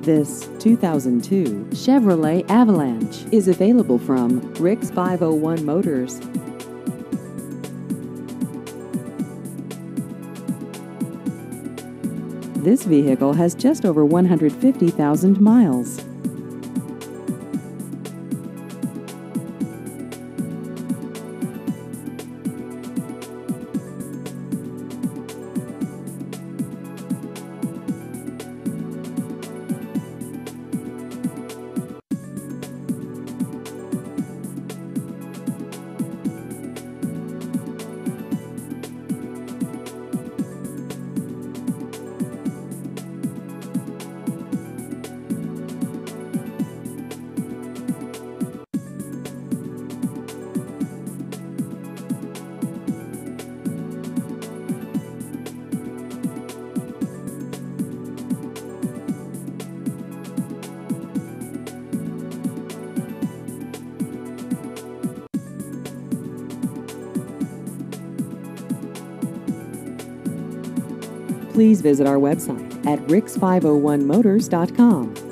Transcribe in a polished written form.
This 2002 Chevrolet Avalanche is available from Rick's 501 Motors. This vehicle has just over 150,000 miles. Please visit our website at ricks501motors.com.